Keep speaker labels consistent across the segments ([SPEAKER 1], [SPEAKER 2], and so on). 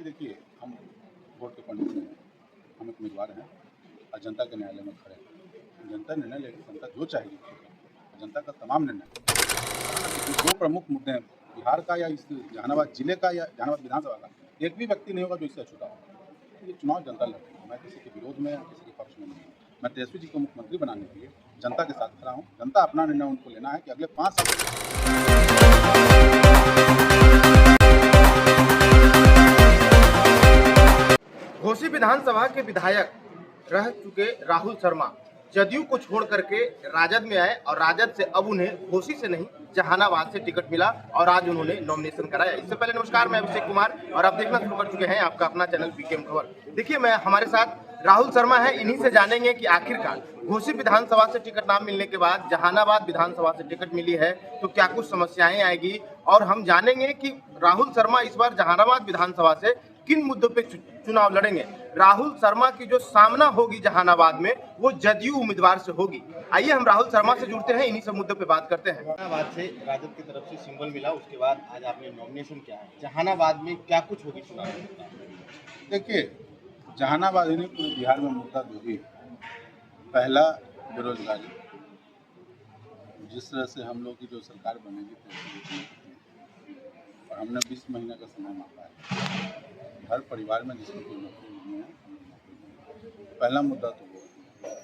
[SPEAKER 1] नहीं, देखिए, हम वोट के पंडित नहीं हैं, हम एक उम्मीदवार हैं और जनता के न्यायालय में खड़े हैं। जनता निर्णय लेगी, जनता जो चाहेगी जनता का तमाम निर्णय। जो दो प्रमुख मुद्दे हैं बिहार का या इस जहानाबाद जिले का या जहानाबाद विधानसभा का, एक भी व्यक्ति नहीं होगा जो इससे अछूता होगा। ये चुनाव जनता लड़ेगी, मैं किसी के विरोध में या किसी के पक्ष में नहीं हूँ। मैं तेजस्वी जी को मुख्यमंत्री बनाने के लिए जनता के साथ खड़ा हूँ। जनता अपना निर्णय उनको लेना है कि अगले 5 साल
[SPEAKER 2] घोसी विधानसभा के विधायक रह चुके राहुल शर्मा जदयू को छोड़ करके राजद में आए और राजद से अब उन्हें घोसी से नहीं जहानाबाद से टिकट मिला और आज उन्होंने नॉमिनेशन कराया। इससे पहले नमस्कार, मैं अभिषेक कुमार और आप देखना शुरू कर चुके हैं आपका अपना चैनल पीकेएम खबर। देखिए, मैं हमारे साथ राहुल शर्मा है, इन्हीं से जानेंगे कि आखिरकार घोसी विधानसभा से टिकट ना मिलने के बाद जहानाबाद विधानसभा से टिकट मिली है तो क्या कुछ समस्याएं आएगी, और हम जानेंगे कि राहुल शर्मा इस बार जहानाबाद विधानसभा से किन मुद्दों पे चुनाव लड़ेंगे। राहुल शर्मा की जो सामना होगी जहानाबाद में वो जदयू उम्मीदवार से होगी। आइए हम राहुल शर्मा से जुड़ते हैं, इन्हीं सब मुद्दों पे बात करते हैं। जहानाबाद से राजद की तरफ से सिंबल मिला, उसके बाद आज आपने नॉमिनेशन किया है। जहानाबाद में क्या कुछ होगी चुनाव?
[SPEAKER 1] देखिए, जहानाबाद ही नहीं पूरे बिहार में मुद्दा दो ही। पहला, बेरोजगारी। जिस तरह से हम लोग की जो सरकार बनेगी और हमने 20 महीने का समय मांगा है, हर परिवार में जिसको कोई नौकरी नहीं है, पहला मुद्दा तो वो।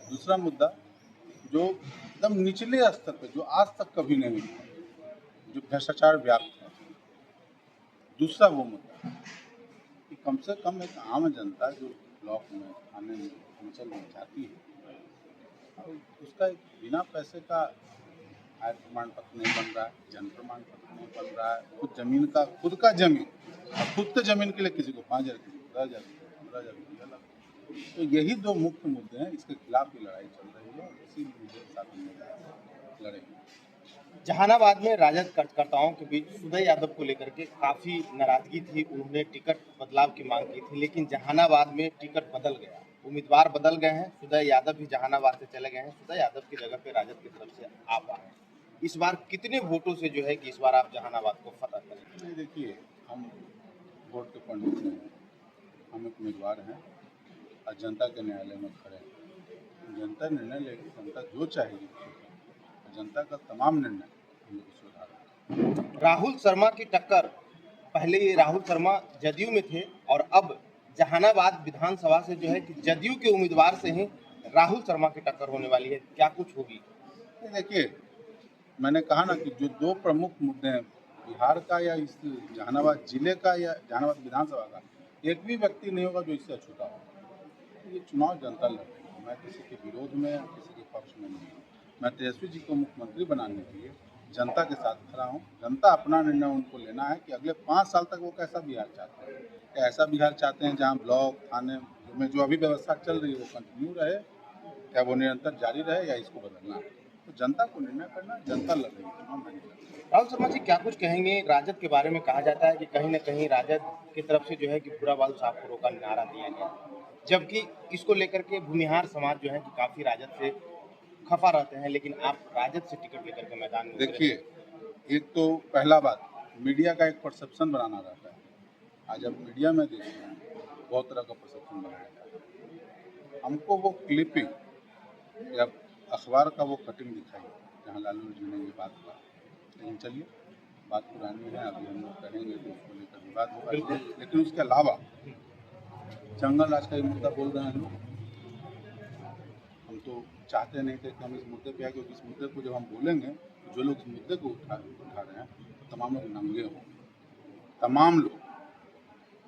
[SPEAKER 1] दूसरा मुद्दा जो एकदम निचले स्तर पर, जो आज तक कभी नहीं हुआ, जो भ्रष्टाचार व्याप्त है। दूसरा वो मुद्दा कि कम से कम एक आम जनता जो ब्लॉक में, थाने में, अंचल में जाती है, और उसका एक बिना पैसे का आय प्रमाण पत्र नहीं बन रहा है, जन्म प्रमाण पत्र नहीं बन रहा है, खुद का जमीन और खुद के जमीन के लिए किसी को 5,000, किसी को 10,000, 15,000 रुपया लगा। तो यही दो मुख्य मुद्दे हैं, इसके खिलाफ ही लड़ाई चल रही है और इसी मुद्दे के साथ हम लड़ेंगे।
[SPEAKER 2] जहानाबाद में राजद कार्यकर्ताओं के बीच सुदय यादव को लेकर के काफी नाराजगी थी, उन्होंने टिकट बदलाव की मांग की थी, लेकिन जहानाबाद में टिकट बदल गया, उम्मीदवार बदल गए हैं। सुदय यादव भी जहानाबाद से चले गए हैं, सुदय यादव की जगह पे राजद की तरफ से आप आए। इस बार कितने वोटों से जो है कि इस बार आप जहानाबाद को फतह करेंगे?
[SPEAKER 1] नहीं, देखिए, हम वोट के पंडित नहीं हैं, हम एक उम्मीदवार हैं और जनता के न्यायालय में खड़े हैं। जनता निर्णय लेगी, जनता जो चाहेगी जनता का तमाम निर्णय हम लोग सुधार।
[SPEAKER 2] राहुल शर्मा की टक्कर, पहले ये राहुल शर्मा जदयू में थे और अब जहानाबाद विधानसभा से जो है कि जदयू के उम्मीदवार से ही राहुल शर्मा की टक्कर होने वाली है, क्या कुछ होगी?
[SPEAKER 1] देखिए, मैंने कहा ना कि जो दो प्रमुख मुद्दे हैं बिहार का या इस जहानाबाद जिले का या जहानाबाद विधानसभा का, एक भी व्यक्ति नहीं होगा जो इससे अछूता होगा। ये चुनाव जनता लड़ेगी, मैं किसी के विरोध में या किसी के पक्ष में नहीं हूँ। मैं तेजस्वी जी को मुख्यमंत्री बनाने के लिए जनता के साथ खड़ा हूँ। जनता अपना निर्णय उनको लेना है कि अगले 5 साल तक वो कैसा बिहार चाहते हैं। क्या ऐसा बिहार चाहते हैं जहाँ ब्लॉक, थाने में जो अभी व्यवस्था चल रही है वो कंटिन्यू रहे, क्या वो निरंतर जारी रहे, या इसको बदलना है? तो जनता को निर्णय करना, जनता लड़ रही है।
[SPEAKER 2] राहुल शर्मा जी, क्या कुछ कहेंगे? राजद के बारे में कहा जाता है कि कहीं न कहीं राजद की तरफ से जो है कि पूरा बाल साफ करो का नारा दिया गया, जबकि इसको लेकर के भूमिहार समाज जो है कि काफी राजद से खफा रहते हैं, लेकिन आप राजद से टिकट लेकर के मैदान में
[SPEAKER 1] देखिए, एक तो पहला बात, मीडिया का एक परसेप्शन बनाना रहता है। आज अब मीडिया में देखते हैं बहुत तरह का परसेप्शन बनाया जाता है। हमको वो क्लिपिंग या अखबार का वो कटिंग दिखाई जहाँ लालू जी ने ये बात कहा, लेकिन चलिए, बात पुरानी है, अभी हम लोग करेंगे तो उसको लेकर विवाद होगा। लेकिन उसके अलावा जंगल राज का ये मुद्दा बोल रहे हैं लोग, हम तो चाहते नहीं थे कि हम इस मुद्दे पे आए, क्योंकि इस मुद्दे को जब हम बोलेंगे तो जो लोग इस मुद्दे को उठा रहे हैं तो तमाम लोग नंगे हों। तमाम लोग,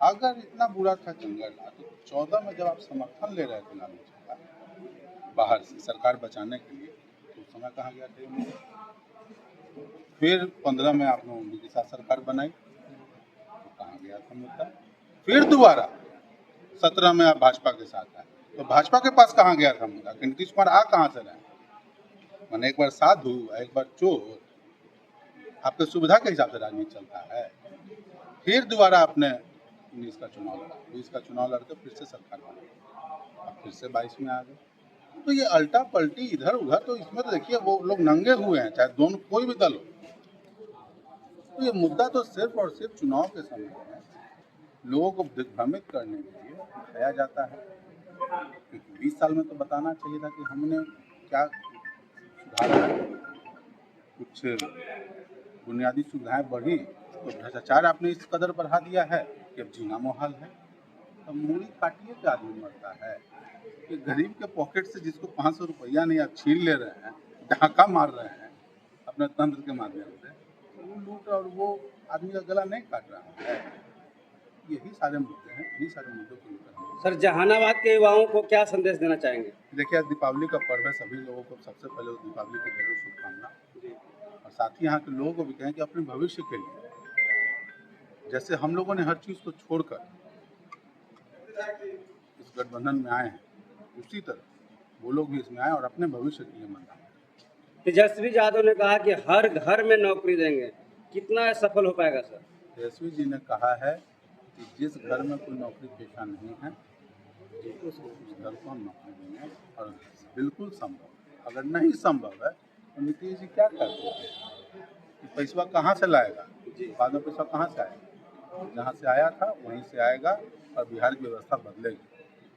[SPEAKER 1] अगर इतना बुरा था जंगल राज तो 14 में जब आप समर्थन ले रहे थे लालू जी का बाहर से सरकार बचाने के लिए, तो उस समय कहाँ गया था? फिर 15 में आपने उन्हीं के साथ सरकार बनाई तो कहाँ गया था मुद्दा? फिर दोबारा 17 में आप भाजपा के साथ आए तो भाजपा के पास कहाँ गया था मुद्दा? नीतीश कुमार आ कहाँ से रहे? मैंने एक बार साधु, एक बार चोर, आपके सुविधा के हिसाब से राजनीति चलता है। फिर दोबारा आपने 19 का चुनाव लड़ा, 20 का चुनाव लड़के फिर से सरकार बनी, अब फिर से 22 में आ गए। तो ये अल्टा पलटी इधर उधर, तो इसमें तो देखिए वो लोग नंगे हुए हैं, चाहे दोनों कोई भी दल हो। तो ये मुद्दा तो सिर्फ और सिर्फ चुनाव के समय है लोगों को दिग्भ्रमित करने के लिए दिखाया जाता है। क्योंकि 20 साल में तो बताना चाहिए था कि हमने क्या सुधारा है, कुछ बुनियादी सुविधाएं बढ़ी, तो भ्रष्टाचार आपने इस कदर बढ़ा दिया है कि अब जीना मुहाल है। तो मूड़ी काटिए के आदमी मरता है कि गरीब के पॉकेट से जिसको 500 रुपया नहीं आप छीन ले रहे हैं, डाका मार रहे हैं अपने तंत्र के माध्यम से, तो वो लूट और वो आदमी का गला नहीं काट रहा है। यही सारे मुद्दे हैं, यही सारे मुद्दों को लेकर हम
[SPEAKER 3] सर, जहानाबाद के युवाओं को क्या संदेश देना चाहेंगे?
[SPEAKER 1] देखिए, आज दीपावली का पर्व है, सभी लोगों को सबसे पहले दीपावली की ढेरों शुभकामना। और साथ ही यहाँ के लोगों को भी कहें कि अपने भविष्य के लिए, जैसे हम लोगों ने हर चीज़ को छोड़कर इस गठबंधन में आए हैं, उसी तरह वो लोग भी इसमें आए और अपने भविष्य के लिए मतदान करें।
[SPEAKER 3] तेजस्वी यादव ने कहा कि हर घर में नौकरी देंगे, कितना सफल हो पाएगा सर?
[SPEAKER 1] तेजस्वी जी ने कहा है कि जिस घर में कोई नौकरी पेशा नहीं है उस घर को हम नौकरी देंगे, और बिल्कुल संभव। अगर नहीं संभव है तो नीतीश जी क्या करते हैं कि पैसा कहाँ से लाएगा, बाद में पैसा कहाँ से आएगा? जहाँ से आया था वहीं से आएगा और बिहार की व्यवस्था बदलेगी।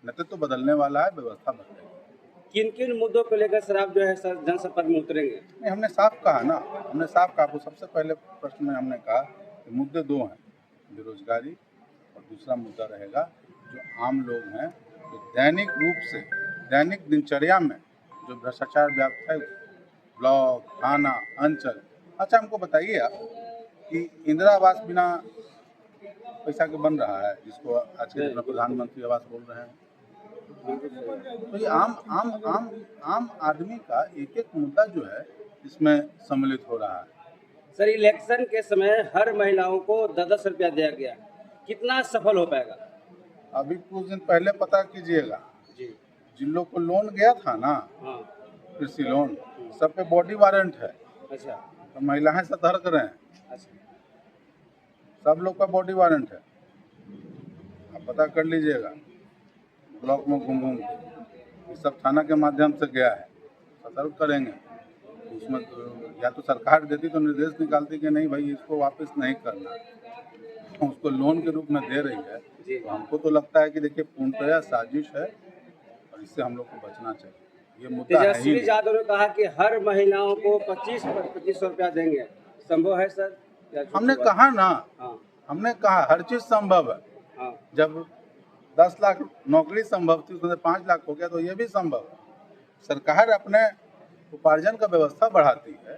[SPEAKER 1] नेतृत्व तो बदलने वाला है, व्यवस्था बदलेगी।
[SPEAKER 3] किन किन मुद्दों को लेकर सर आप जो है सर जनसंपर्क में उतरेंगे?
[SPEAKER 1] नहीं, हमने साफ कहा ना, हमने साफ कहा। वो सबसे पहले प्रश्न में हमने कहा कि मुद्दे दो हैं, बेरोजगारी और दूसरा मुद्दा रहेगा जो आम लोग हैं, जो दैनिक रूप से दैनिक दिनचर्या में जो भ्रष्टाचार व्याप्त है, ब्लॉक, थाना, अंचल। अच्छा, हमको बताइए आप कि इंदिरा आवास बिना पैसा के बन रहा है, जिसको आज के दिन में प्रधानमंत्री आवास बोल रहे हैं। तो ये आम आम आम आम आदमी का एक एक मुद्दा जो है इसमें सम्मिलित हो रहा है।
[SPEAKER 3] सर, इलेक्शन के समय हर महिलाओं को 10-10 रुपया दिया गया, कितना सफल हो पाएगा?
[SPEAKER 1] अभी कुछ दिन पहले पता कीजिएगा,
[SPEAKER 3] जी,
[SPEAKER 1] जिन लोग को लोन गया था ना,
[SPEAKER 3] हाँ,
[SPEAKER 1] कृषि लोन, सब पे बॉडी वारंट है।
[SPEAKER 3] अच्छा,
[SPEAKER 1] तो महिलाएं सतर्क रहें,
[SPEAKER 3] अच्छा,
[SPEAKER 1] सब लोग का बॉडी वारंट है। आप पता कर लीजिएगा ब्लॉक में घूम घूम के, ये सब थाना के माध्यम से गया है। सतर्क करेंगे उसमें या तो सरकार देती तो निर्देश निकालती कि नहीं भाई इसको वापस नहीं करना, उसको लोन के रूप में दे रही है। तो हमको तो लगता है कि देखिए पूर्णतया साजिश है और इससे हम लोग को बचना चाहिए। ये मुद्दा है ही
[SPEAKER 3] तेजस्वी
[SPEAKER 1] नहीं।
[SPEAKER 3] यादव ने कहा कि हर महिलाओं को 2500 रुपया देंगे, संभव है सर? या झूठी
[SPEAKER 1] हमने
[SPEAKER 3] बात?
[SPEAKER 1] कहा ना,
[SPEAKER 3] हाँ,
[SPEAKER 1] हमने कहा हर चीज संभव है।
[SPEAKER 3] हाँ,
[SPEAKER 1] जब 10 लाख नौकरी संभव थी, उसमें से 5 लाख हो गया, तो ये भी संभव है। सरकार अपने उपार्जन का व्यवस्था बढ़ाती है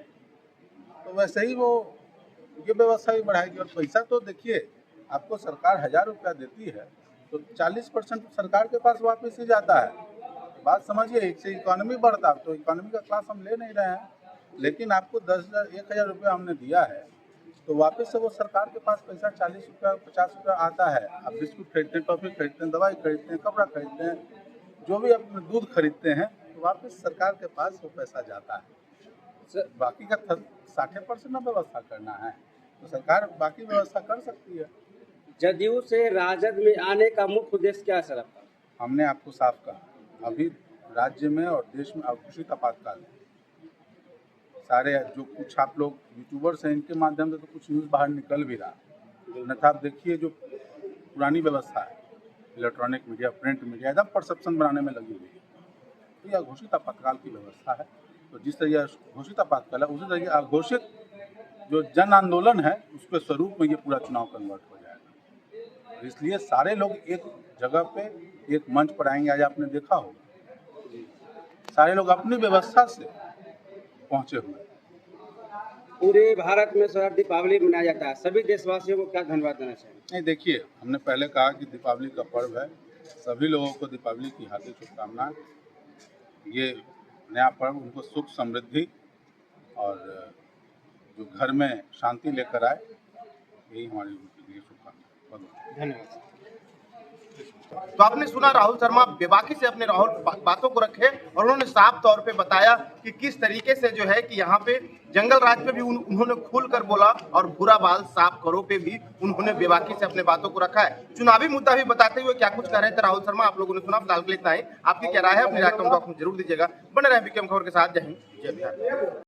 [SPEAKER 1] तो वैसे ही वो ये व्यवस्था भी बढ़ाएगी। और पैसा तो देखिए, आपको सरकार 1000 रुपया देती है तो 40% सरकार के पास वापस ही जाता है। बात समझिए, एक से इकोनॉमी बढ़ता, तो इकोनॉमी का क्लास हम ले नहीं रहे हैं, लेकिन आपको 10,000 रुपया हमने दिया है तो वापस से वो सरकार के पास पैसा 40 रुपया 50 रुपया आता है। आप बिस्कुट खरीदते हैं, टॉफी खरीदते हैं, दवाई खरीदते हैं, कपड़ा खरीदते हैं, जो भी अपने दूध खरीदते हैं, तो वापस सरकार के पास वो पैसा जाता है।
[SPEAKER 3] सर,
[SPEAKER 1] बाकी का 60% ना व्यवस्था करना है तो सरकार बाकी व्यवस्था कर सकती है।
[SPEAKER 3] जदयू से राजद में आने का मुख्य उद्देश्य क्या है सर आपका?
[SPEAKER 1] हमने आपको साफ कहा, अभी राज्य में और देश में अघोषित आपातकाल है। सारे जो कुछ आप लोग यूट्यूबर्स हैं, इनके माध्यम से तो कुछ न्यूज़ बाहर निकल भी रहा, अन्यथा आप देखिए जो पुरानी व्यवस्था है, इलेक्ट्रॉनिक मीडिया, प्रिंट मीडिया, एकदम परसेप्शन बनाने में लगी हुई है। तो यह अघोषित आपातकाल की व्यवस्था है। तो जिस तरह यह घोषित आपातकाल है, उसी तरह अघोषित जो जन आंदोलन है, उसके स्वरूप में ये पूरा चुनाव कन्वर्ट हो जाएगा। और इसलिए सारे लोग एक जगह पे एक मंच पर आएंगे। आज आपने देखा होगा सारे लोग अपनी व्यवस्था से पहुंचे हुए।
[SPEAKER 3] पूरे भारत में सर दीपावली मनाया जाता है, सभी देशवासियों को क्या धन्यवाद देना चाहिए?
[SPEAKER 1] नहीं, देखिए, हमने पहले कहा कि दीपावली का पर्व है, सभी लोगों को दीपावली की हार्दिक शुभकामनाएं। ये नया पर्व उनको सुख समृद्धि और जो घर में शांति लेकर आए, यही हमारी उनके लिए शुभकामनाएं।
[SPEAKER 3] धन्यवाद।
[SPEAKER 2] तो आपने सुना, राहुल शर्मा बेबाकी से अपने राहुल बातों को रखे और उन्होंने साफ तौर पे बताया कि किस तरीके से जो है कि यहाँ पे जंगल राज पे भी उन्होंने खुलकर बोला और भूरा बाल साफ करो पे भी उन्होंने बेबाकी से अपने बातों को रखा है। चुनावी मुद्दा भी बताते हुए क्या कुछ कह रहे थे राहुल शर्मा, आप लोगों ने सुना। फिलहाल के लिए इतना ही। आपकी क्या राय है अपनी राय कमेंट बॉक्स में जरूर दीजिएगा। बने रहे बीकेएम खबर के साथ। जय हिंद, जय बिहार।